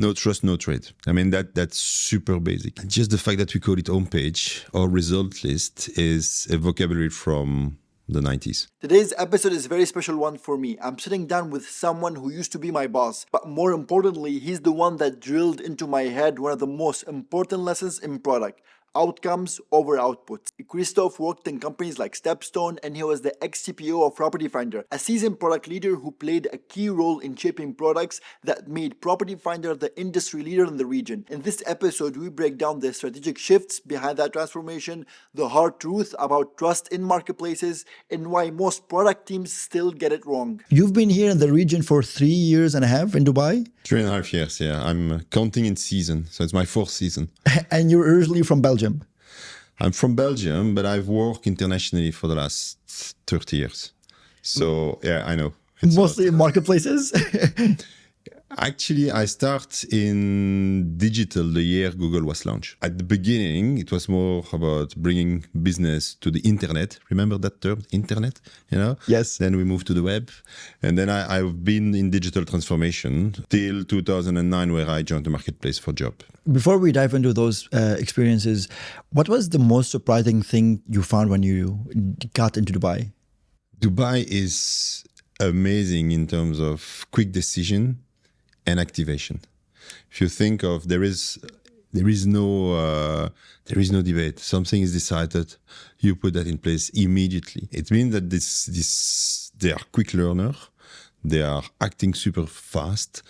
No trust, no trade. I mean, that's super basic. Just the fact that we call it homepage or result list is a vocabulary from the 90s. Today's episode is a very special one for me. I'm sitting down with someone who used to be my boss, but more importantly, he's the one that drilled into my head one of the most important lessons in product: outcomes over outputs. Christophe worked in companies like Stepstone, and he was the ex-CPO of Property Finder, a seasoned product leader who played a key role in shaping products that made Property Finder the industry leader in the region. In this episode, we break down the strategic shifts behind that transformation, the hard truth about trust in marketplaces, and why most product teams still get it wrong. You've been here in the region for 3 years and a half in Dubai? 3.5 years, yeah. I'm counting in season, so it's my 4th season. And you're originally from Belgium? I'm from Belgium, but I've worked internationally for the last 30 years. So, yeah, I know. Mostly in marketplaces? Actually, I start in digital the year Google was launched. At the beginning, it was more about bringing business to the internet. Remember that term, internet? Yes. Then we moved to the web. And then I've been in digital transformation till 2009, where I joined the marketplace for job. Before we dive into those experiences, what was the most surprising thing you found when you got into Dubai? Dubai is amazing in terms of quick decision and activation. If you think of there is no debate. Something is decided, you put that in place immediately. It means that they are quick learner, they are acting super fast,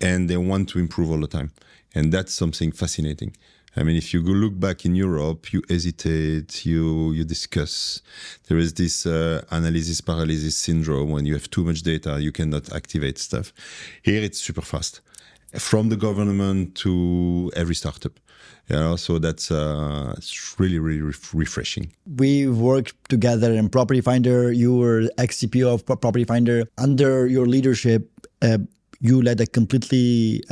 and they want to improve all the time. And that's something fascinating. I mean, if you go look back in Europe, you hesitate, you discuss. There is this analysis paralysis syndrome. When you have too much data, you cannot activate stuff. Here, it's super fast. From the government to every startup. So that's it's really, really refreshing. We worked together in Property Finder. You were ex-CPO of Property Finder. Under your leadership, you led a completely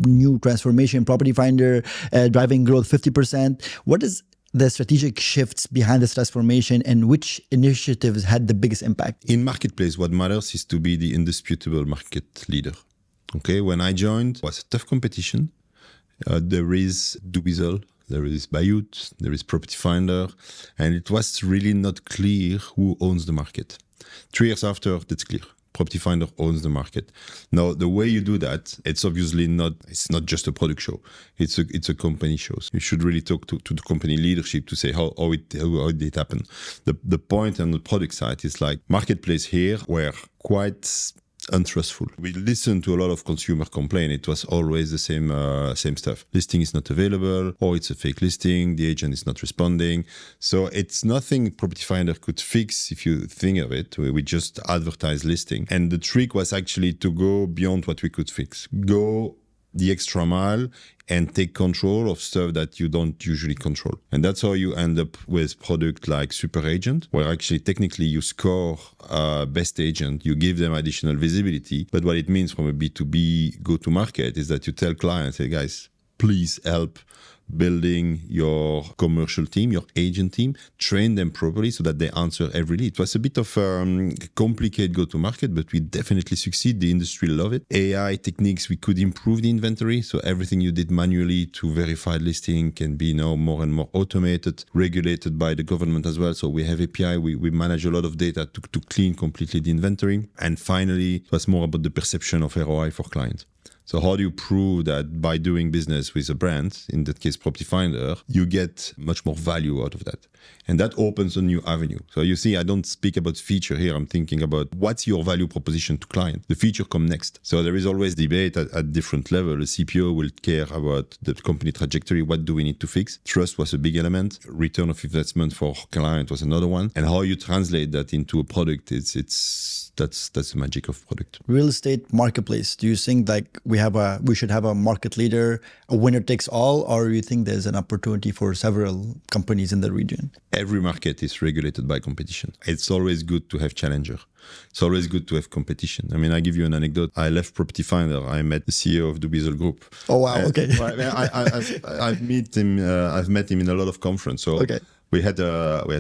new transformation in Property Finder, driving growth 50%. What is the strategic shifts behind this transformation, and which initiatives had the biggest impact? In marketplace, what matters is to be the indisputable market leader. Okay, when I joined, it was a tough competition. There is Dubizzle, there is Bayut, there is Property Finder, and it was really not clear who owns the market. 3 years after, that's clear. Property Finder owns the market. Now, the way you do that, it's obviously not just a product show. It's a company show. So you should really talk to the company leadership to say how it happen. The point on the product side is like marketplace here were quite untrustful. We listened to a lot of consumer complaint. It was always the same stuff. Listing is not available, or it's a fake listing. The agent is not responding. So it's nothing Property Finder could fix if you think of it. We just advertise listing. And the trick was actually to go beyond what we could fix. Go the extra mile and take control of stuff that you don't usually control. And that's how you end up with product like Super Agent, where actually technically you score best agent, you give them additional visibility. But what it means from a B2B go-to-market is that you tell clients, hey guys, please help building your commercial team, your agent team, train them properly so that they answer every lead. It was a bit of a complicated go-to-market, but we definitely succeed. The industry love it. AI techniques, we could improve the inventory. So everything you did manually to verify listing can be now more and more automated, regulated by the government as well. So we have API, we manage a lot of data to clean completely the inventory. And finally, it was more about the perception of ROI for clients. So how do you prove that by doing business with a brand, in that case Property Finder, you get much more value out of that? And that opens a new avenue. So you see, I don't speak about feature here. I'm thinking about what's your value proposition to client. The feature come next. So there is always debate at different level. A CPO will care about the company trajectory. What do we need to fix? Trust was a big element. Return of investment for client was another one. And how you translate that into a product, that's the magic of product. Real estate marketplace. Do you think like we should have a market leader, a winner takes all, or you think there's an opportunity for several companies in the region? Every market is regulated by competition. It's always good to have challenger. It's always good to have competition. I mean, I give you an anecdote. I left Property Finder. I met the CEO of Dubizzle Group. Oh wow! Okay. I've met him in a lot of conference. So okay. We had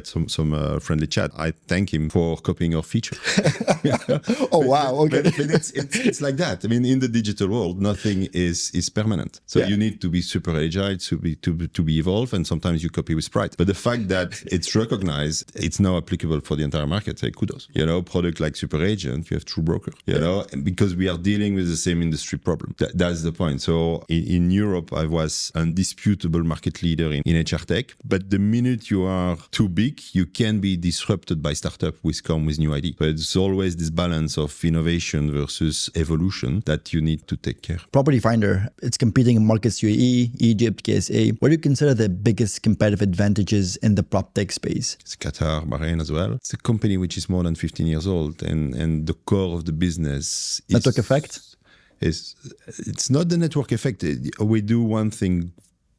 some friendly chat. I thank him for copying our feature. Oh wow! Okay, but it's like that. I mean, in the digital world, nothing is permanent. So you need to be super agile to be evolved, and sometimes you copy with pride. But the fact that it's recognized, it's now applicable for the entire market. Say kudos. Product like Super Agent, you have True Broker. Because we are dealing with the same industry problem. That's the point. So in Europe, I was undisputable market leader in HR tech. But the minute you are too big, you can be disrupted by startup which come with new idea. But it's always this balance of innovation versus evolution that you need to take care. Property Finder, it's competing in markets UAE, Egypt, KSA. What do you consider the biggest competitive advantages in the prop tech space? It's Qatar, Bahrain as well. It's a company which is more than 15 years old, and the core of the business is... Network effect? It's not the network effect. We do one thing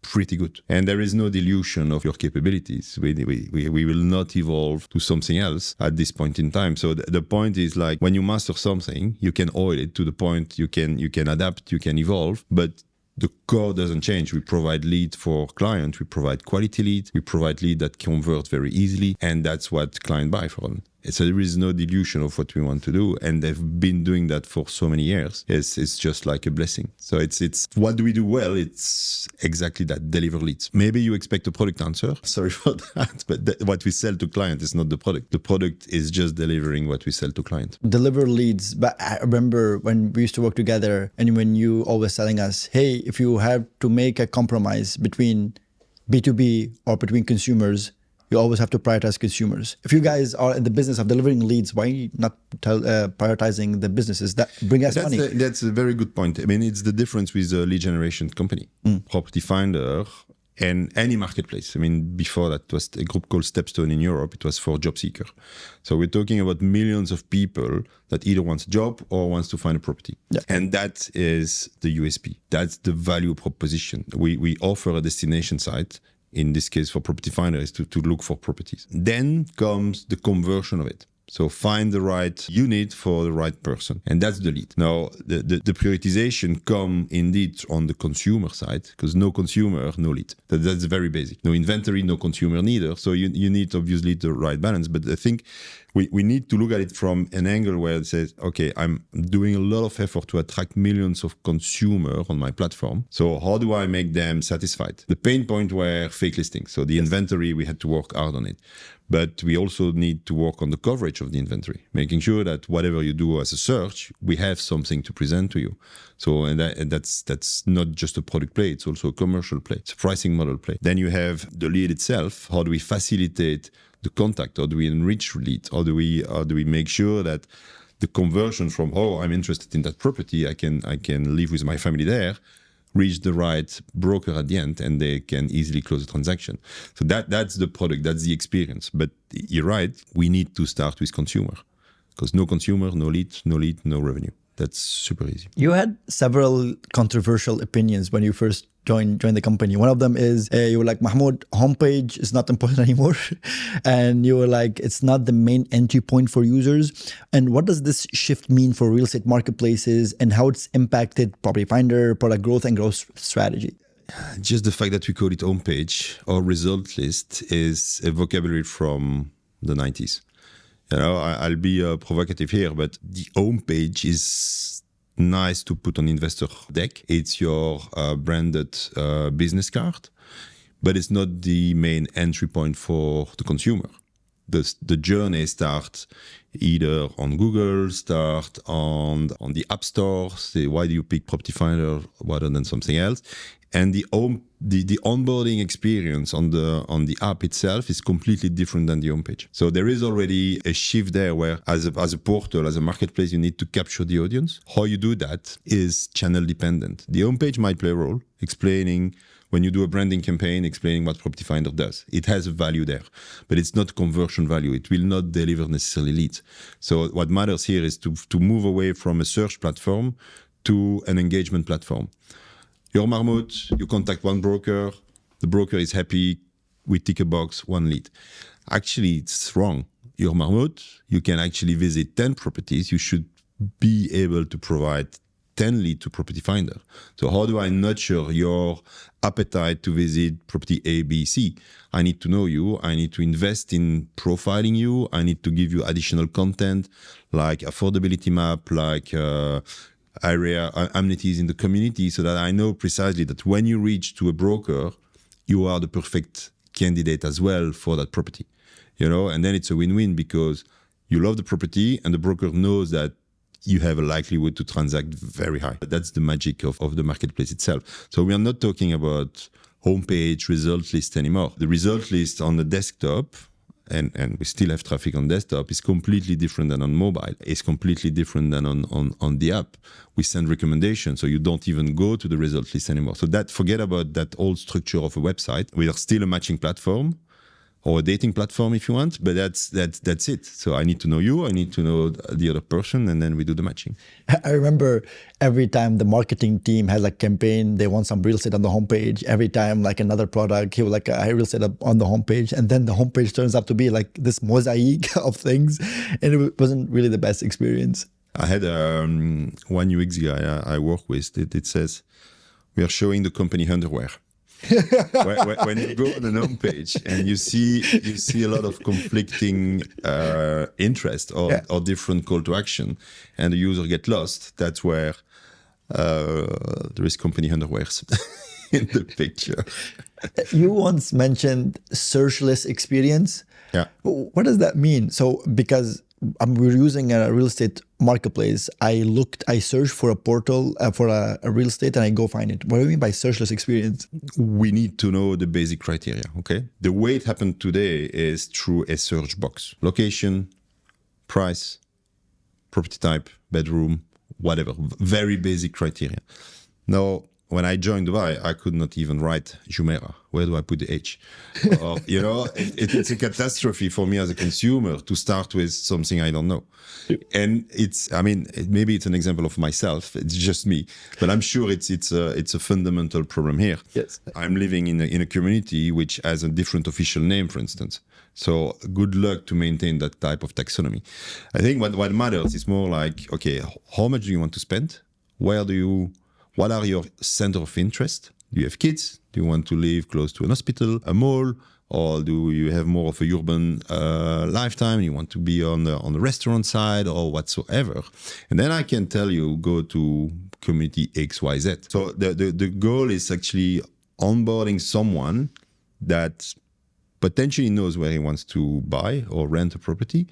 pretty good, and there is no dilution of your capabilities. We will not evolve to something else at this point in time. So the point is, like, when you master something, you can oil it to the point you can adapt, you can evolve, but the core doesn't change. We provide lead for client, we provide quality lead, we provide lead that convert very easily, and that's what client buy from. So there is no dilution of what we want to do, and they've been doing that for so many years. It's just like a blessing. So it's what do we do well? It's exactly that, deliver leads. Maybe you expect a product answer. Sorry for that, but what we sell to client is not the product. The product is just delivering what we sell to client. Deliver leads. But I remember when we used to work together, and when you always telling us, hey, if you have to make a compromise between B2B or between consumers, you always have to prioritize consumers. If you guys are in the business of delivering leads, why not prioritizing the businesses that bring us money? That's a very good point. I mean, it's the difference with a lead generation company. Property Finder and any marketplace. I mean, before that was a group called Stepstone in Europe. It was for job seeker. So we're talking about millions of people that either wants a job or wants to find a property. Yeah. And that is the USP. That's the value proposition. We offer a destination site. In this case, for Property Finder, is to look for properties. Then comes the conversion of it. So find the right unit for the right person. And that's the lead. Now, the prioritization come indeed on the consumer side, because no consumer, no lead. That's very basic. No inventory, no consumer neither. So you need obviously the right balance. But I think we need to look at it from an angle where it says, okay, I'm doing a lot of effort to attract millions of consumers on my platform. So how do I make them satisfied? The pain point were fake listings. So the inventory, we had to work hard on it. But we also need to work on the coverage of the inventory, making sure that whatever you do as a search, we have something to present to you. So and that's not just a product play, it's also a commercial play. It's a pricing model play. Then you have the lead itself. How do we facilitate the contact? How do we enrich lead? How do we make sure that the conversion from, oh, I'm interested in that property, I can live with my family there, reach the right broker at the end, and they can easily close the transaction. So that's the product, that's the experience. But you're right, we need to start with consumer, because no consumer, no lead, no revenue. That's super easy. You had several controversial opinions when you first joined the company. One of them is you were like, Mahmoud, homepage is not important anymore. And you were like, it's not the main entry point for users. And what does this shift mean for real estate marketplaces and how it's impacted Property Finder, product growth and growth strategy? Just the fact that we call it homepage or result list is a vocabulary from the 90s. I'll be provocative here, but the homepage is nice to put on investor deck. It's your branded business card, but it's not the main entry point for the consumer. The journey starts either on Google, start on the App Store. Say, why do you pick Property Finder rather than something else? And the onboarding experience on the app itself is completely different than the homepage. So there is already a shift there where as a portal, as a marketplace, you need to capture the audience. How you do that is channel dependent. The homepage might play a role, explaining when you do a branding campaign, explaining what Property Finder does. It has a value there, but it's not conversion value. It will not deliver necessarily leads. So what matters here is to move away from a search platform to an engagement platform. You're Mahmoud, you contact one broker, the broker is happy, we tick a box, one lead. Actually, it's wrong. You're Mahmoud, you can actually visit 10 properties. You should be able to provide 10 leads to Property Finder. So how do I nurture your appetite to visit property A, B, C? I need to know you. I need to invest in profiling you. I need to give you additional content like affordability map, like area amenities in the community, so that I know precisely that when you reach to a broker, you are the perfect candidate as well for that property. And then it's a win-win because you love the property and the broker knows that you have a likelihood to transact very high. That's the magic of the marketplace itself. So we are not talking about homepage result list anymore. The result list on the desktop, and we still have traffic on desktop, is completely different than on mobile. It's completely different than on the app. We send recommendations, so you don't even go to the result list anymore. So forget about that old structure of a website. We are still a matching platform, or a dating platform if you want, but that's it. So I need to know you, I need to know the other person, and then we do the matching. I remember every time the marketing team has a campaign, they want some real estate on the homepage. Every time like another product, he was like, I real estate up on the homepage. And then the homepage turns out to be like this mosaic of things. And it wasn't really the best experience. I had one UX guy I work with, it says, we are showing the company underwear. When you go on the homepage and you see a lot of conflicting interest or different call to action, and the user get lost, that's where there is company underwears in the picture. You once mentioned searchless experience. Yeah. What does that mean? So because we're using a real estate marketplace, I searched for a portal for a real estate and I go find it. What do you mean by searchless experience? We need to know the basic criteria, okay? The way it happened today is through a search box. Location, price, property type, bedroom, whatever. Very basic criteria. Now, when I joined Dubai, I could not even write Jumeirah. Where do I put the H? It's a catastrophe for me as a consumer to start with something I don't know. And maybe it's an example of myself. It's just me, but I'm sure it's a fundamental problem here. Yes. I'm living in a community which has a different official name, for instance. So good luck to maintain that type of taxonomy. I think what matters is more like, okay, how much do you want to spend? What are your center of interest? Do you have kids? Do you want to live close to an hospital, a mall? Or do you have more of a urban lifetime? You want to be on the restaurant side or whatsoever? And then I can tell you, go to community XYZ. So the goal is actually onboarding someone that potentially knows where he wants to buy or rent a property,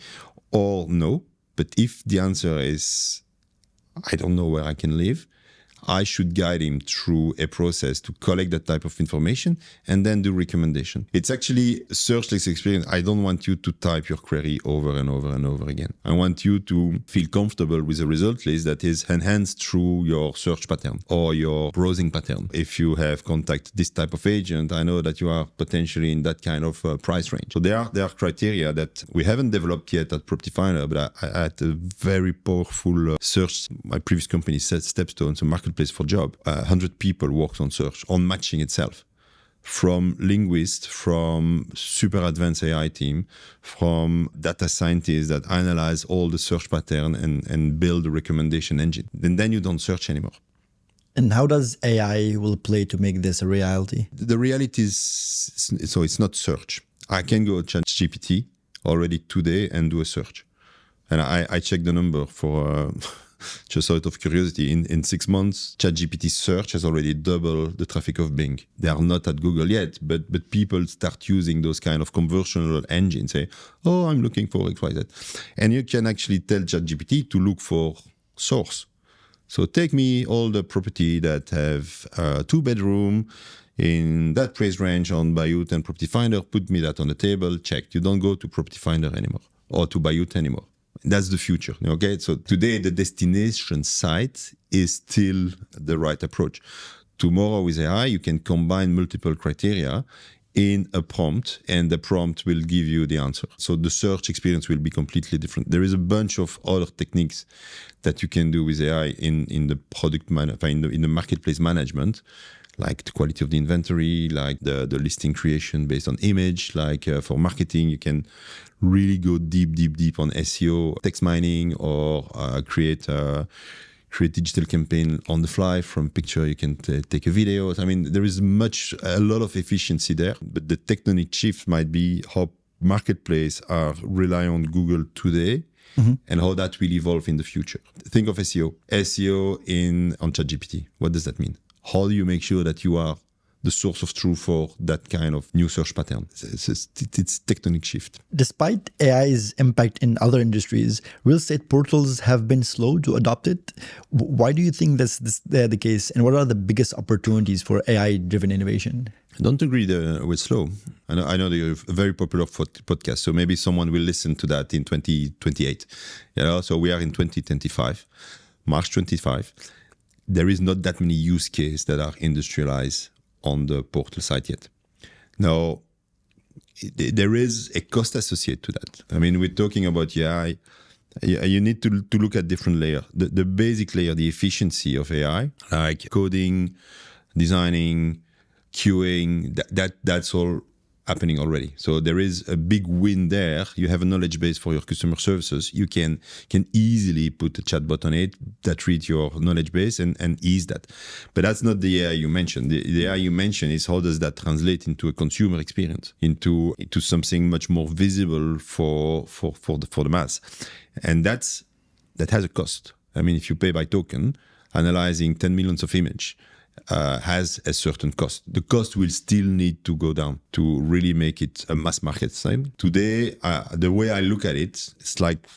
or no. But if the answer is, I don't know where I can live, I should guide him through a process to collect that type of information and then do recommendation. It's actually a searchless experience. I don't want you to type your query over and over and over again. I want you to feel comfortable with a result list that is enhanced through your search pattern or your browsing pattern. If you have contacted this type of agent, I know that you are potentially in that kind of price range. So there are criteria that we haven't developed yet at Property Finder, but I had a very powerful search. My previous company said Stepstone, so marketplace for job. 100 people worked on search, on matching itself. From linguists, from super advanced AI team, from data scientists that analyze all the search pattern and build a recommendation engine. And then you don't search anymore. And how does AI will play to make this a reality? The reality is, so it's not search. I can go to ChatGPT already today and do a search. And I checked the number for... just out of curiosity, in 6 months, ChatGPT search has already doubled the traffic of Bing. They are not at Google yet, but people start using those kind of conversational engines. Say, oh, I'm looking for XYZ. And you can actually tell ChatGPT to look for source. So take me all the property that have 2-bedroom in that price range on Bayut and Property Finder, put me that on the table, checked. You don't go to Property Finder anymore or to Bayut anymore. That's the future, okay? So today, the destination site is still the right approach. Tomorrow with AI, you can combine multiple criteria in a prompt, and the prompt will give you the answer. So the search experience will be completely different. There is a bunch of other techniques that you can do with AI in the product in the marketplace management, like the quality of the inventory, like the listing creation based on image, like for marketing, you can really go deep on SEO, text mining, or create create digital campaign on the fly. From picture, you can take a video. I mean, there is a lot of efficiency there, but the tectonic shift might be how marketplace are rely on Google today and how that will evolve in the future. Think of SEO. SEO on ChatGPT. What does that mean? How do you make sure that you are the source of truth for that kind of new search pattern? It's tectonic shift. Despite AI's impact in other industries, real estate portals have been slow to adopt it. Why do you think that's the case? And what are the biggest opportunities for AI-driven innovation? I don't agree with slow. I know that you're a very popular podcast, so maybe someone will listen to that in 2028. So we are in 2025, March 25. There is not that many use cases that are industrialized on the portal site yet. Now, there is a cost associated to that. I mean, we're talking about AI. You need to look at different layers. The basic layer, the efficiency of AI, like coding, designing, QAing, that's all happening already. So there is a big win there. You have a knowledge base for your customer services. You can easily put a chatbot on it that reads your knowledge base and ease that. But that's not the AI you mentioned. The AI you mentioned is how does that translate into a consumer experience, into something much more visible for the mass. And that has a cost. I mean, if you pay by token, analyzing 10 millions of image, has a certain cost. The cost will still need to go down to really make it a mass market thing. Today, the way I look at it, it's like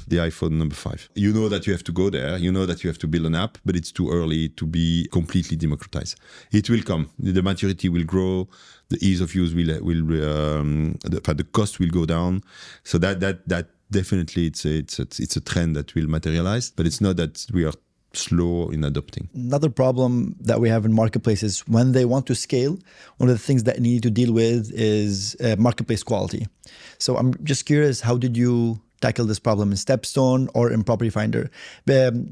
the iPhone number 5. You know that you have to go there. You know that you have to build an app, but it's too early to be completely democratized. It will come. The maturity will grow. The ease of use the cost will go down. So that definitely it's a trend that will materialize. But it's not that we are slow in adopting. Another problem that we have in marketplaces, when they want to scale, one of the things that you need to deal with is marketplace quality. So I'm just curious, how did you tackle this problem in Stepstone or in Property Finder?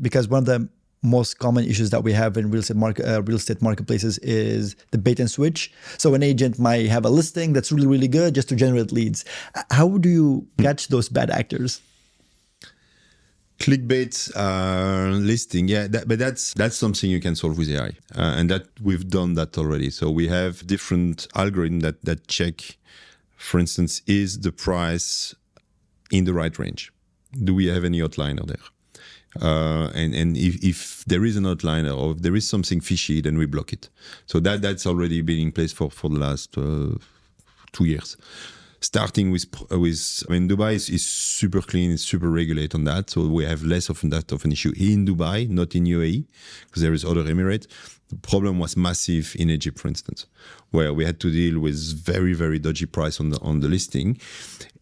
Because one of the most common issues that we have in real estate marketplaces is the bait and switch. So an agent might have a listing that's really, really good just to generate leads. How do you catch those bad actors? Clickbait listing, but that's something you can solve with AI, and that we've done that already. So we have different algorithms that check, for instance, is the price in the right range? Do we have any outliner there? And if there is an outliner or if there is something fishy, then we block it. So that's already been in place for the last 2 years. Starting with Dubai is super clean, it's super regulated on that. So we have less of that of an issue in Dubai, not in UAE, because there is other Emirates. The problem was massive in Egypt, for instance, where we had to deal with very, very dodgy price on the listing.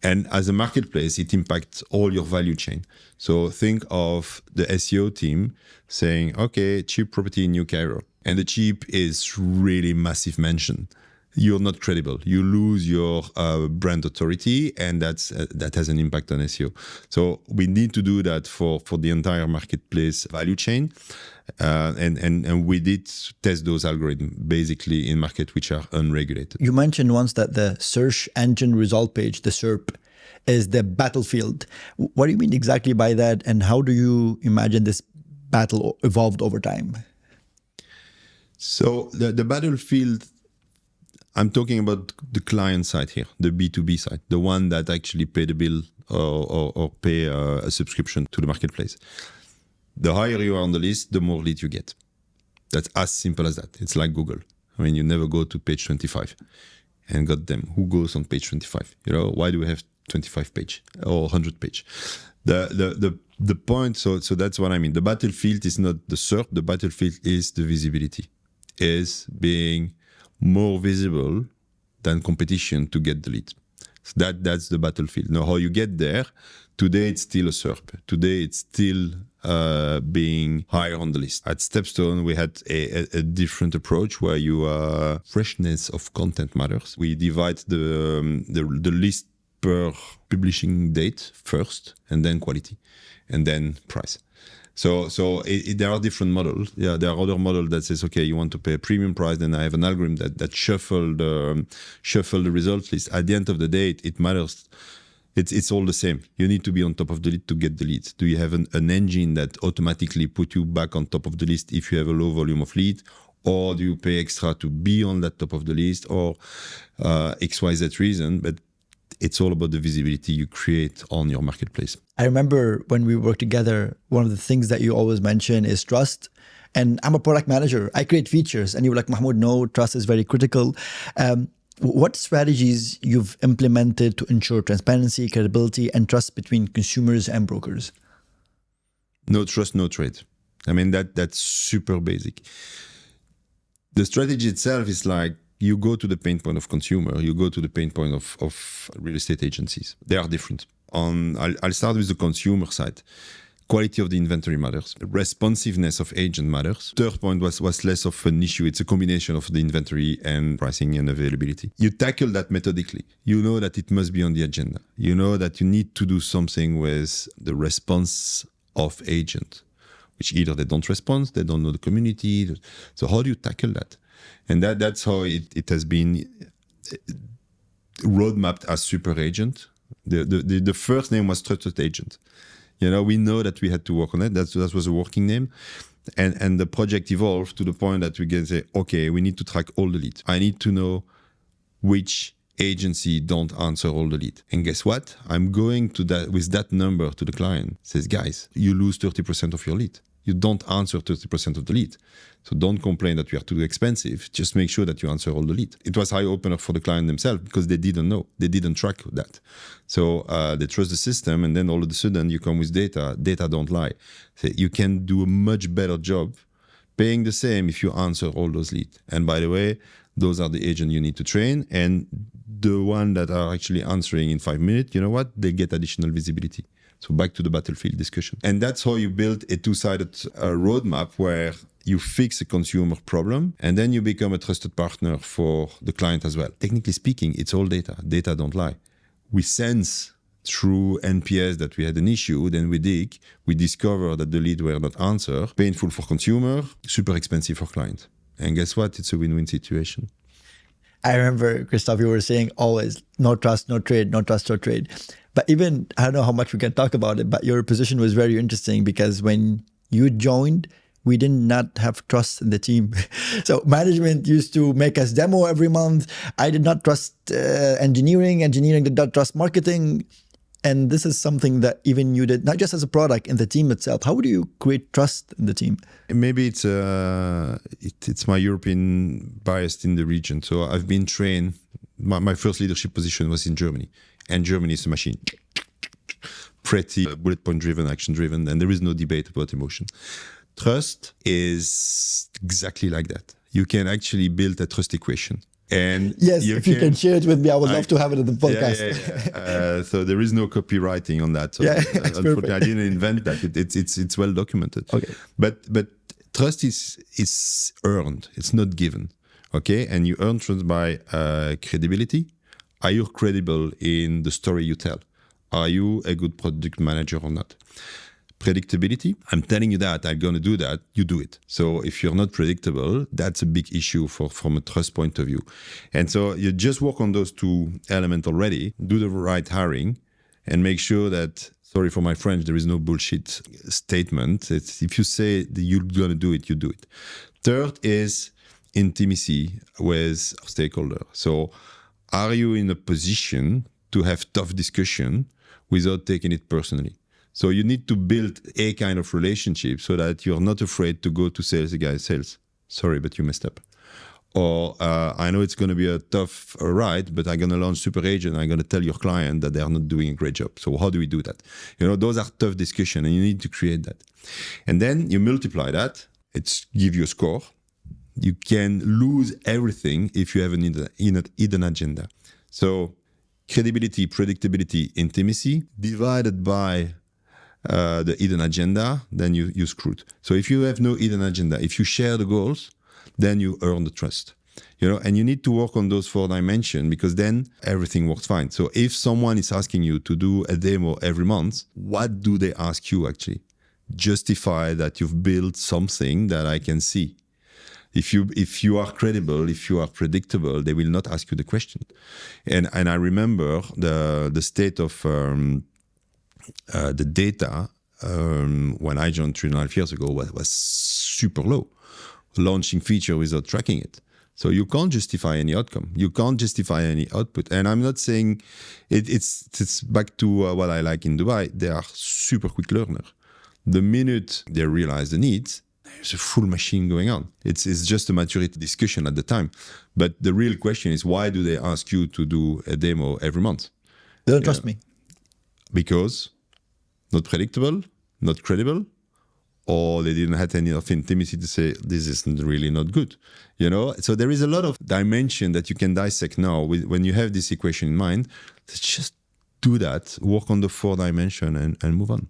And as a marketplace, it impacts all your value chain. So think of the SEO team saying, okay, cheap property in New Cairo. And the cheap is really massive mention. You're not credible. You lose your brand authority, and that has an impact on SEO. So we need to do that for the entire marketplace value chain, and we did test those algorithms basically in markets which are unregulated. You mentioned once that the search engine result page, the SERP, is the battlefield. What do you mean exactly by that, and how do you imagine this battle evolved over time? So the battlefield, I'm talking about the client side here, the B2B side, the one that actually pay the bill or pay a subscription to the marketplace. The higher you are on the list, the more leads you get. That's as simple as that. It's like Google. I mean, you never go to page 25. And goddamn, who goes on page 25? Why do we have 25 page or 100 page? The point, so that's what I mean. The battlefield is not the SERP. The battlefield is the visibility, is being more visible than competition to get the lead. So that's the battlefield. Now, how you get there, today it's still a SERP. Today it's still being higher on the list. At Stepstone, we had a different approach where freshness of content matters. We divide the list per publishing date first, and then quality, and then price. So there are different models. Yeah, there are other models that says, okay, you want to pay a premium price, then I have an algorithm that shuffle the results list. At the end of the day, it matters It's all the same. You need to be on top of the lead to get the leads. Do you have an engine that automatically put you back on top of the list if you have a low volume of lead? Or do you pay extra to be on that top of the list, or XYZ reason? But it's all about the visibility you create on your marketplace. I remember when we worked together, one of the things that you always mention is trust. And I'm a product manager. I create features. And you were like, Mahmoud, no, trust is very critical. What strategies you've implemented to ensure transparency, credibility, and trust between consumers and brokers? No trust, no trade. I mean, that's super basic. The strategy itself is like, you go to the pain point of consumer, you go to the pain point of real estate agencies. They are different. I'll start with the consumer side. Quality of the inventory matters. Responsiveness of agent matters. Third point was less of an issue. It's a combination of the inventory and pricing and availability. You tackle that methodically. You know that it must be on the agenda. You know that you need to do something with the response of agent, which either they don't respond, they don't know the community. So how do you tackle that? And that's how it has been roadmapped as super agent. The first name was trusted agent. We know that we had to work on it. That was a working name. And the project evolved to the point that we can say, okay, we need to track all the leads. I need to know which agency don't answer all the lead. And guess what? I'm going to that with that number to the client. Says, guys, you lose 30% of your lead. You don't answer 30% of the lead. So don't complain that we are too expensive. Just make sure that you answer all the lead. It was eye-opener for the client themselves because they didn't know. They didn't track that. So they trust the system, and then all of a sudden you come with data. Data don't lie. So you can do a much better job paying the same if you answer all those leads. And by the way, those are the agents you need to train. And the one that are actually answering in 5 minutes, you know what? They get additional visibility. So back to the battlefield discussion. And that's how you build a two-sided roadmap where you fix a consumer problem and then you become a trusted partner for the client as well. Technically speaking, it's all data. Data don't lie. We sense through NPS that we had an issue, then we dig, we discover that the lead were not answered. Painful for consumer, super expensive for client. And guess what? It's a win-win situation. I remember, Christophe, you were saying always, no trust, no trade, no trust, no trade. But even, I don't know how much we can talk about it, but your position was very interesting because when you joined, we did not have trust in the team. So management used to make us demo every month. I did not trust engineering. Engineering did not trust marketing. And this is something that even you did, not just as a product, in the team itself. How do you create trust in the team? Maybe it's my European bias in the region. So I've been trained, my first leadership position was in Germany. And Germany is a machine. Pretty bullet point driven, action driven, and there is no debate about emotion. Trust is exactly like that. You can actually build a trust equation. And yes, if you can share it with me, I would love to have it in the podcast. Yeah. So there is no copywriting on that. So unfortunately, I didn't invent that. It's well documented. Okay. But trust is earned. It's not given. Okay, and you earn trust by credibility. Are you credible in the story you tell? Are you a good product manager or not? Predictability, I'm telling you that I'm going to do that, you do it. So if you're not predictable, that's a big issue from a trust point of view. And so you just work on those two elements already, do the right hiring, and make sure that, sorry for my French, there is no bullshit statement. If you say that you're going to do it, you do it. Third is intimacy with stakeholder. So are you in a position to have tough discussion without taking it personally? So you need to build a kind of relationship so that you're not afraid to go to sales, the guy sales. Sorry, but you messed up. Or I know it's going to be a tough ride, but I'm going to launch super agent. I'm going to tell your client that they are not doing a great job. So how do we do that? Those are tough discussions and you need to create that. And then you multiply that. It's give you a score. You can lose everything if you have an hidden agenda. So credibility, predictability, intimacy divided by the hidden agenda, then you screwed. So if you have no hidden agenda, if you share the goals, then you earn the trust. And you need to work on those 4 dimensions because then everything works fine. So if someone is asking you to do a demo every month, what do they ask you actually? Justify that you've built something that I can see. If you are credible, if you are predictable, they will not ask you the question. And I remember the state of the data when I joined 3.5 years ago was super low. Launching feature without tracking it. So you can't justify any outcome. You can't justify any output. And I'm not saying it's back to what I like in Dubai. They are super quick learner. The minute they realize the needs, there's a full machine going on. It's just a maturity discussion at the time. But the real question is, why do they ask you to do a demo every month? They don't trust me. Because not predictable, not credible, or they didn't have enough intimacy to say, this is really not good. So there is a lot of dimension that you can dissect now when you have this equation in mind. Just do that, work on the 4 dimension and move on.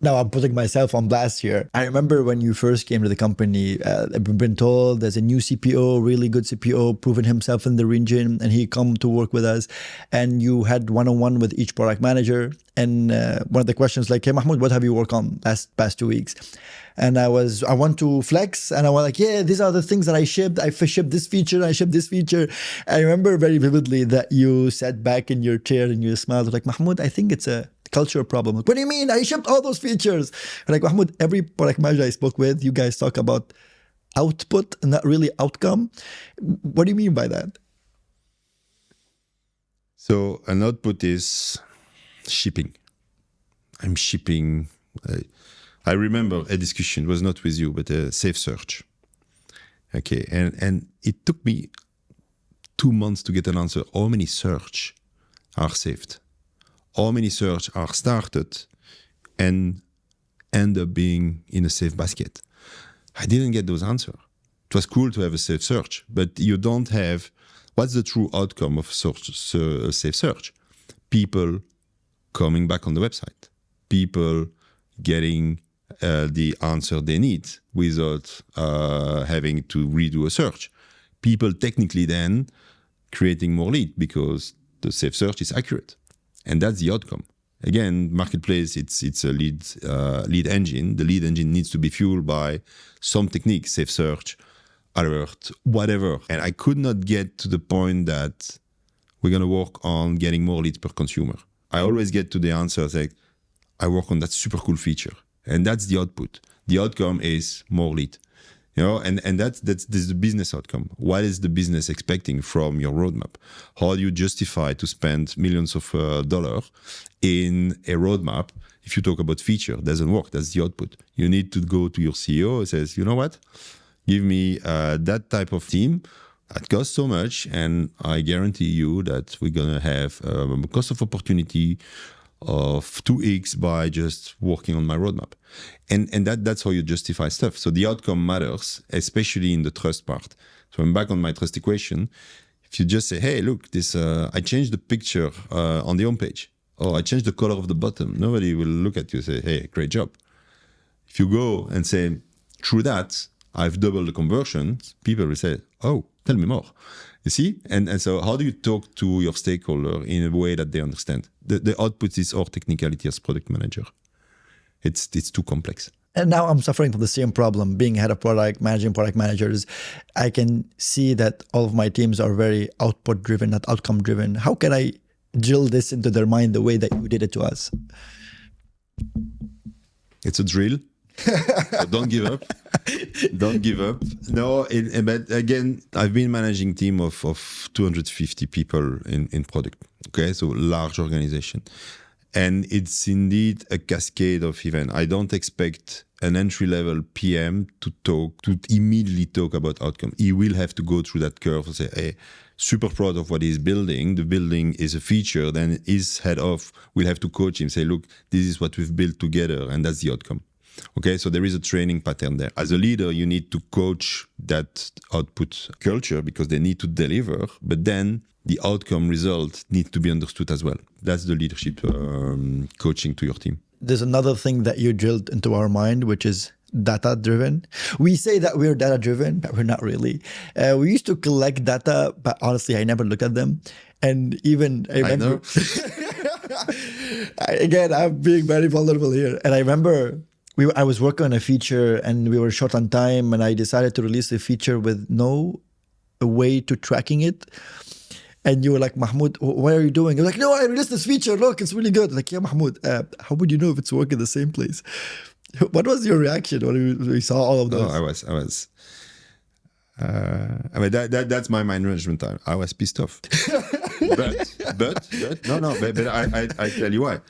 Now I'm putting myself on blast here. I remember when you first came to the company, I've been told there's a new CPO, really good CPO, proven himself in the region, and he come to work with us. And you had one-on-one with each product manager. And one of the questions like, hey, Mahmoud, what have you worked on past 2 weeks? And I want to flex. And I was like, yeah, these are the things that I shipped. I shipped this feature. I shipped this feature. I remember very vividly that you sat back in your chair and you smiled like, Mahmoud, I think it's a cultural problem. Like, what do you mean? I shipped all those features. Like, Mahmoud, every product manager I spoke with, you guys talk about output and not really outcome. What do you mean by that? So an output is shipping. I'm shipping. I remember a discussion, was not with you, but a safe search. Okay, and it took me 2 months to get an answer. How many search are saved? How many search are started and end up being in a safe basket? I didn't get those answers. It was cool to have a safe search, but you don't have, what's the true outcome of a safe search? People coming back on the website. People getting the answer they need without having to redo a search. People technically then creating more lead because the safe search is accurate. And that's the outcome. Again, marketplace, it's a lead engine. The lead engine needs to be fueled by some technique, safe search, alert, whatever. And I could not get to the point that we're going to work on getting more leads per consumer. I always get to the answer like, I work on that super cool feature. And that's the output. The outcome is more lead. And that's the business outcome. What is the business expecting from your roadmap? How do you justify to spend millions of dollars in a roadmap? If you talk about feature, doesn't work. That's the output. You need to go to your CEO and says, you know what? Give me that type of team that costs so much, and I guarantee you that we're gonna have a cost of opportunity of 2x by just working on my roadmap. And that's how you justify stuff. So the outcome matters, especially in the trust part. So I'm back on my trust equation. If you just say, hey, look, this I changed the picture on the homepage. Oh, I changed the color of the bottom. Nobody will look at you and say, hey, great job. If you go and say, through that, I've doubled the conversions, people will say, oh, tell me more. You see? And so how do you talk to your stakeholder in a way that they understand? The output is our technicality as product manager. It's too complex. And now I'm suffering from the same problem, being head of product, managing product managers. I can see that all of my teams are very output driven, not outcome driven. How can I drill this into their mind the way that you did it to us? It's a drill. So don't give up. Don't give up. No, but again, I've been managing team of 250 people in product. Okay, so large organization. And it's indeed a cascade of events. I don't expect an entry-level PM to immediately talk about outcome. He will have to go through that curve and say, hey, super proud of what he's building. The building is a feature. Then his head of will have to coach him, say, look, this is what we've built together, and that's the outcome. Okay, so there is a training pattern there. As a leader, you need to coach that output culture because they need to deliver, but then the outcome result needs to be understood as well. That's the leadership coaching to your team. There's another thing that you drilled into our mind, which is data-driven. We say that we're data-driven, but we're not really. We used to collect data, but honestly, I never look at them. And even I remember, know. again, I'm being very vulnerable here. And I remember I was working on a feature and we were short on time, and I decided to release a feature with no way to tracking it. And you were like, Mahmoud, what are you doing? You're like, no, I released this feature. Look, it's really good. Like, yeah, Mahmoud, how would you know if it's working the same place? What was your reaction when you saw all of those? No, I was. I mean, that's my mind management time. I was pissed off. but I tell you why.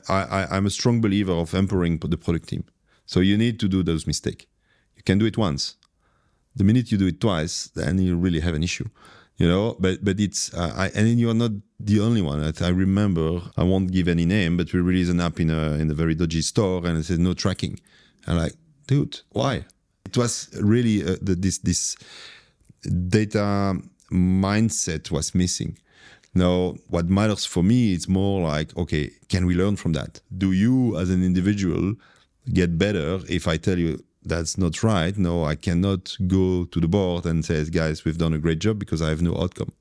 I'm a strong believer of empowering the product team. So you need to do those mistakes. You can do it once. The minute you do it twice, then you really have an issue. You know, but it's and then you're not the only one. I remember, I won't give any name, but we released an app in a very dodgy store, and it says no tracking. I'm like, dude, why? It was really this data mindset was missing. Now, what matters for me is more like, okay, can we learn from that? Do you, as an individual, get better if I tell you that's not right? No, I cannot go to the board and say, guys, we've done a great job because I have no outcome.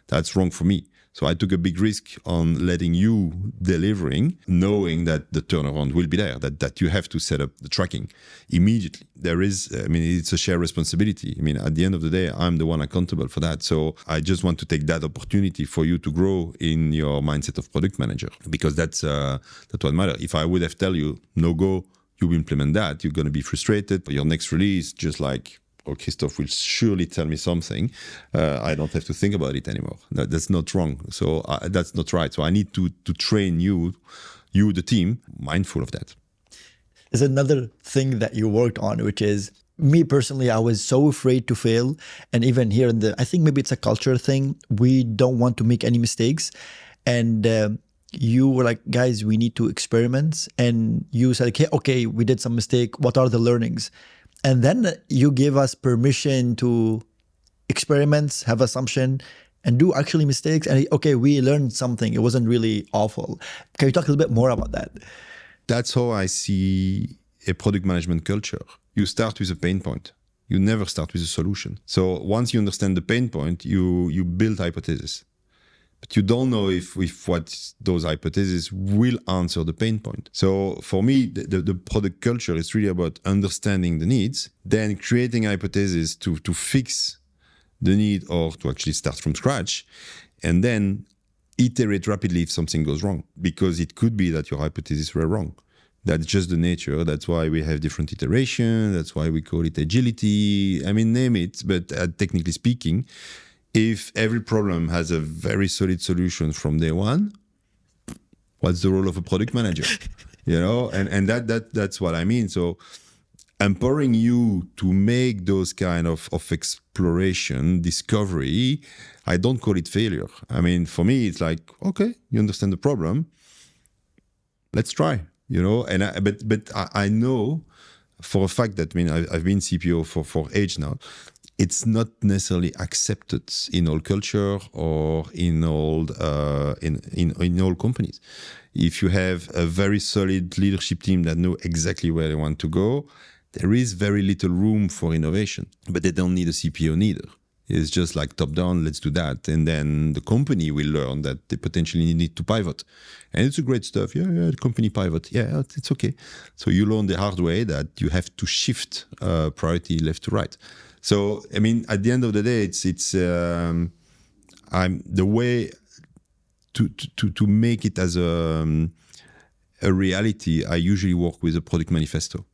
That's wrong for me. So I took a big risk on letting you delivering, knowing that the turnaround will be there, that you have to set up the tracking immediately. There is, I mean, it's a shared responsibility. I mean, at the end of the day, I'm the one accountable for that. So I just want to take that opportunity for you to grow in your mindset of product manager, because that's what matters. If I would have tell you, no go, you implement that, you're going to be frustrated. Your next release, just like, or Christophe will surely tell me something, I don't have to think about it anymore. That's not wrong. So that's not right. So I need to train you, the team, mindful of that. There's another thing that you worked on, which is, me personally, I was so afraid to fail. And even here I think maybe it's a culture thing. We don't want to make any mistakes. And you were like, guys, we need to experiment. And you said, okay, we did some mistake. What are the learnings? And then you gave us permission to experiment, have assumption, and do actually mistakes. And okay, we learned something. It wasn't really awful. Can you talk a little bit more about that? That's how I see a product management culture. You start with a pain point. You never start with a solution. So once you understand the pain point, you build hypotheses. But you don't know if what those hypotheses will answer the pain point. So for me, the product culture is really about understanding the needs, then creating hypotheses to fix the need or to actually start from scratch, and then iterate rapidly if something goes wrong, because it could be that your hypotheses were wrong. That's just the nature. That's why we have different iterations. That's why we call it agility. I mean, name it, but technically speaking, if every problem has a very solid solution from day one, what's the role of a product manager? You know, and that's what I mean. So empowering you to make those kind of exploration, discovery, I don't call it failure. I mean, for me, it's like, okay, you understand the problem, let's try, you know. And but I know for a fact that, I mean, I've been CPO for age now. It's not necessarily accepted in all culture or in all in all companies. If you have a very solid leadership team that know exactly where they want to go, there is very little room for innovation. But they don't need a CPO neither. It's just like top down, let's do that. And then the company will learn that they potentially need to pivot. And it's a great stuff. Yeah, the company pivot. Yeah, it's okay. So you learn the hard way that you have to shift priority left to right. So, I mean, at the end of the day, it's I'm the way to make it as a reality. I usually work with a product manifesto.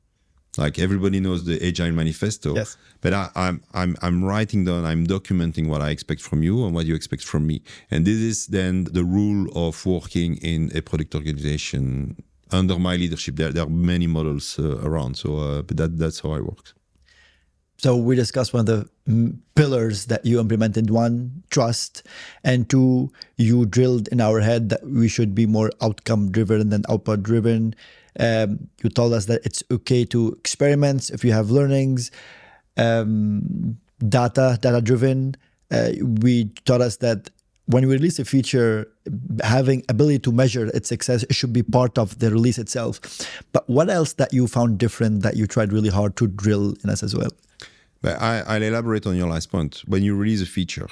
Like everybody knows the Agile Manifesto, yes. But I'm writing down, I'm documenting what I expect from you and what you expect from me. And this is then the rule of working in a product organization under my leadership. There are many models around, so but that's how I work. So we discussed one of the pillars that you implemented. One, trust. And two, you drilled in our head that we should be more outcome driven than output driven. You told us that it's okay to experiment if you have learnings. Data driven. We taught us that when we release a feature, having ability to measure its success, it should be part of the release itself. But what else that you found different that you tried really hard to drill in us as well? But I'll elaborate on your last point. When you release a feature,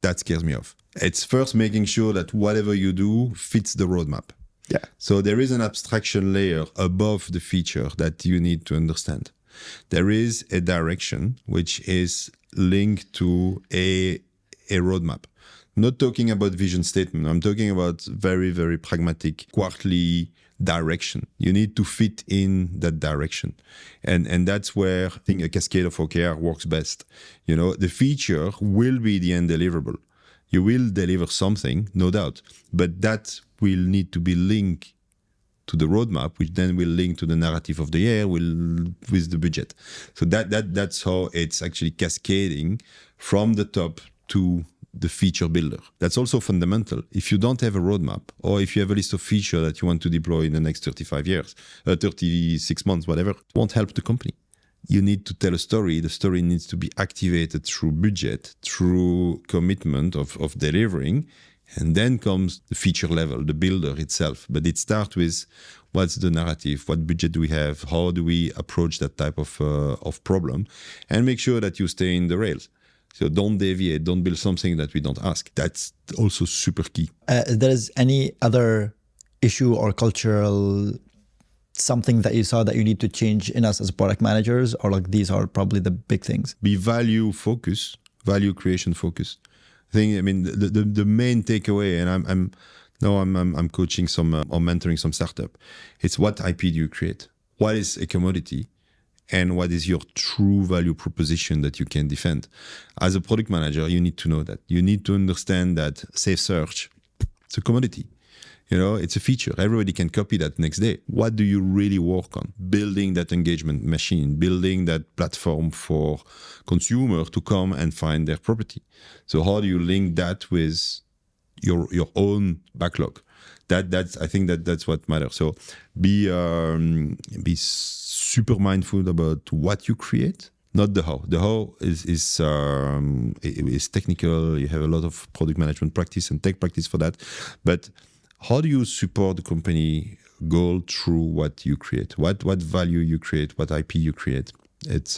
that scares me off. It's first making sure that whatever you do fits the roadmap. Yeah. So there is an abstraction layer above the feature that you need to understand. There is a direction which is linked to a roadmap. Not talking about vision statement. I'm talking about very, very pragmatic quarterly direction. You need to fit in that direction. And that's where I think a cascade of OKR works best. You know, the feature will be the end deliverable. You will deliver something, no doubt, but that will need to be linked to the roadmap, which then will link to the narrative of the year with the budget. So that's how it's actually cascading from the top to the feature builder. That's also fundamental. If you don't have a roadmap, or if you have a list of features that you want to deploy in the next 36 months, whatever, it won't help the company. You need to tell a story. The story needs to be activated through budget, through commitment of delivering. And then comes the feature level, the builder itself. But it starts with what's the narrative, what budget do we have, how do we approach that type of problem, and make sure that you stay in the rails. So don't deviate, don't build something that we don't ask. That's also super key. There is any other issue or cultural something that you saw that you need to change in us as product managers, or like these are probably the big things? Be value creation focused. I mean, the main takeaway, and I'm coaching some or mentoring some startup. It's what IP do you create? What is a commodity? And what is your true value proposition that you can defend? As a product manager, you need to know that. You need to understand that safe search, it's a commodity. You know, it's a feature. Everybody can copy that next day. What do you really work on? Building that engagement machine, building that platform for consumer to come and find their property. So how do you link that with your own backlog? That's I think that's what matters. So be super mindful about what you create, not the how. The how is technical. You have a lot of product management practice and tech practice for that, but how do you support the company goal through what you create? What value you create? What IP you create? It's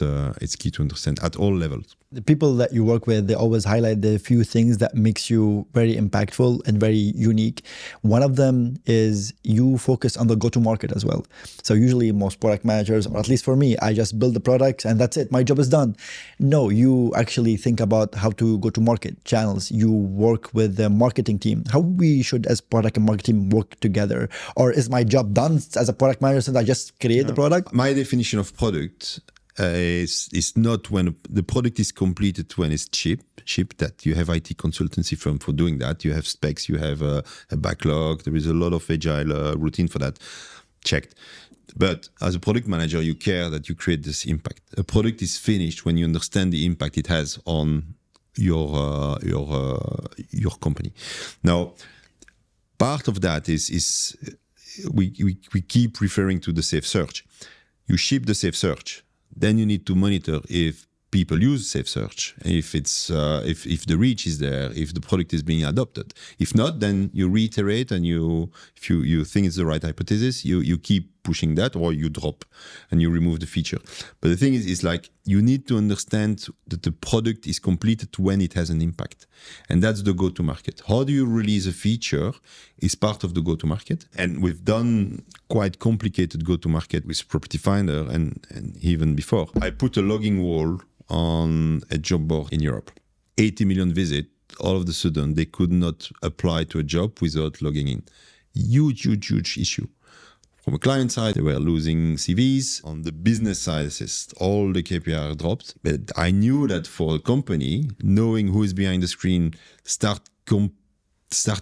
key to understand at all levels. The people that you work with, they always highlight the few things that makes you very impactful and very unique. One of them is you focus on the go-to-market as well. So usually most product managers, or at least for me, I just build the products and that's it. My job is done. No, you actually think about how to go to market channels. You work with the marketing team. How we should, as product and marketing, work together? Or is my job done as a product manager since I just create the product? My definition of product is not when the product is completed, when it's shipped, that you have IT consultancy firm for doing that. You have specs, you have a backlog. There is a lot of agile routine for that. Checked. But as a product manager, you care that you create this impact. A product is finished when you understand the impact it has on your company. Now, part of that is we keep referring to the safe search. You ship the safe search. Then you need to monitor if people use safe search, if it's if the reach is there, if the product is being adopted. If not, then you reiterate, and if you think it's the right hypothesis, you keep pushing that, or you drop and you remove the feature. But the thing is like you need to understand that the product is completed when it has an impact, and that's the go-to-market. How do you release a feature is part of the go-to-market, and we've done quite complicated go-to-market with Property Finder and even before. I put a logging wall on a job board in Europe. 80 million visits, all of a sudden they could not apply to a job without logging in. Huge issue. From a client side, they were losing CVs. On the business side, all the KPI dropped. But I knew that for a company, knowing who is behind the screen, start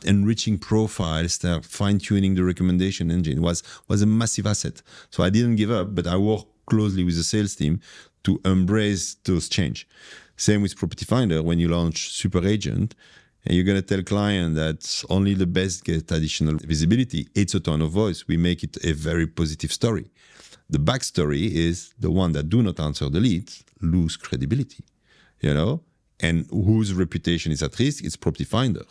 enriching profiles, start fine-tuning the recommendation engine was a massive asset. So I didn't give up, but I worked closely with the sales team to embrace those change. Same with Property Finder. When you launch Super Agent, and you're going to tell client that only the best get additional visibility, it's a tone of voice. We make it a very positive story. The backstory is the one that do not answer the leads lose credibility, you know, and whose reputation is at risk? It's Property Finder.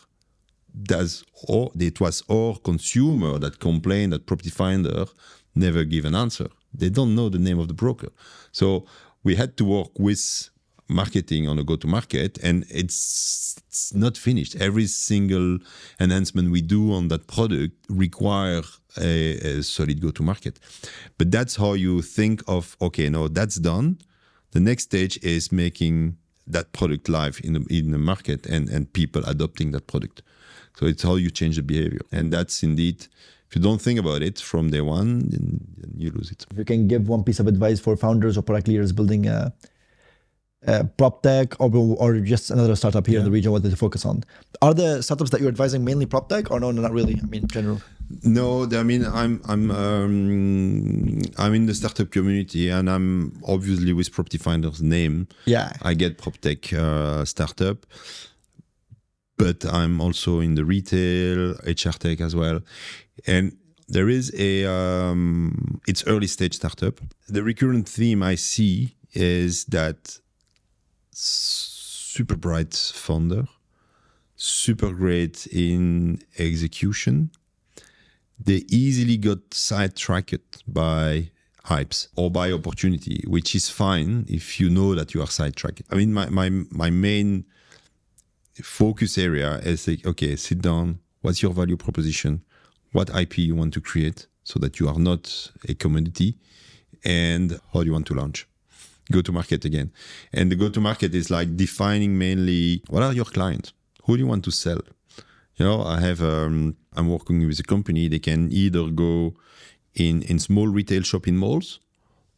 It was our consumer that complained that Property Finder never give an answer. They don't know the name of the broker. So we had to work with marketing on a go-to-market, and it's not finished. Every single enhancement we do on that product require a solid go-to-market. But that's how you think of, okay, no, that's done. The next stage is making that product live in the market and people adopting that product. So it's how you change the behavior. And that's indeed, if you don't think about it from day one, then you lose it. If you can give one piece of advice for founders or product leaders building a prop tech or just another startup here in the region, what they focus on? Are the startups that you're advising mainly prop tech, or no, not really? I mean, in general. No, I mean, I'm in the startup community, and I'm obviously with Property Finder's name. Yeah, I get prop tech startup, but I'm also in the retail, HR tech as well, and there is it's early stage startup. The recurrent theme I see is that super bright founder, super great in execution. They easily got sidetracked by hypes or by opportunity, which is fine if you know that you are sidetracked. I mean, my main focus area is like, okay, sit down. What's your value proposition? What IP you want to create so that you are not a commodity, and how do you want to launch? Go to market again. And the go to market is like defining mainly what are your clients? Who do you want to sell? You know, I'm working with a company. They can either go in small retail shop in malls,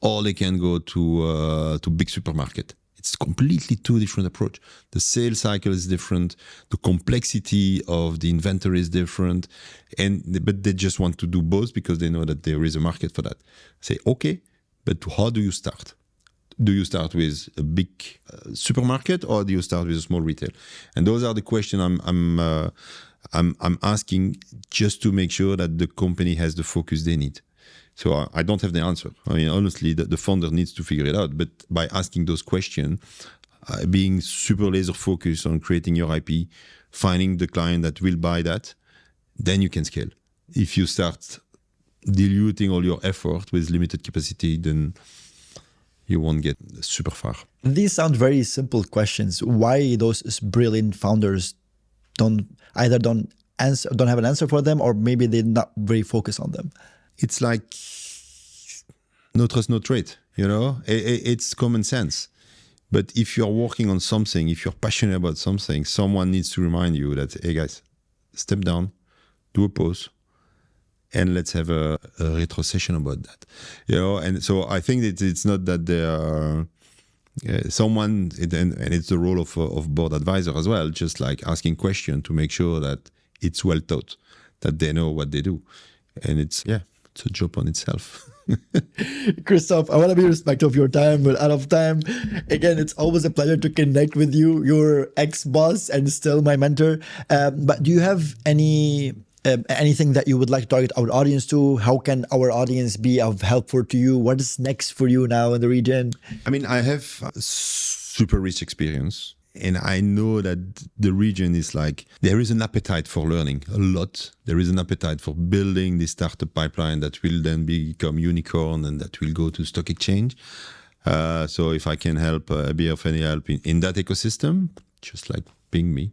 or they can go to big supermarket. It's completely two different approach. The sales cycle is different. The complexity of the inventory is different. But they just want to do both because they know that there is a market for that. Say, okay, but how do you start? Do you start with a big supermarket, or do you start with a small retail? And those are the questions I'm asking, just to make sure that the company has the focus they need. So I don't have the answer. I mean, honestly, the founder needs to figure it out. But by asking those questions, being super laser focused on creating your IP, finding the client that will buy that, then you can scale. If you start diluting all your effort with limited capacity, then you won't get super far. These sound very simple questions. Why those brilliant founders don't have an answer for them, or maybe they're not very focused on them? It's like no trust, no trade, you know? It's common sense. But if you're working on something, if you're passionate about something, someone needs to remind you that, hey guys, step down, do a pause, and let's have a retro session about that. You know, and so I think that it's not that they are someone, and it's the role of board advisor as well, just like asking questions to make sure that it's well taught, that they know what they do. And it's a job on itself. Christophe, I want to be respectful of your time, but out of time. Again, it's always a pleasure to connect with you. You're ex-boss and still my mentor. But do you have anything that you would like to target our audience to? How can our audience be of helpful to you? What is next for you now in the region? I mean, I have super rich experience. And I know that the region is like, there is an appetite for learning a lot. There is an appetite for building this startup pipeline that will then become unicorn and that will go to stock exchange. So if I can help, be of any help in that ecosystem, just like ping me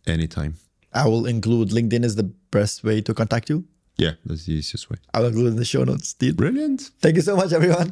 anytime. I will include LinkedIn as the best way to contact you. Yeah, that's the easiest way. I'll include it in the show notes, Steve. Brilliant. Thank you so much, everyone.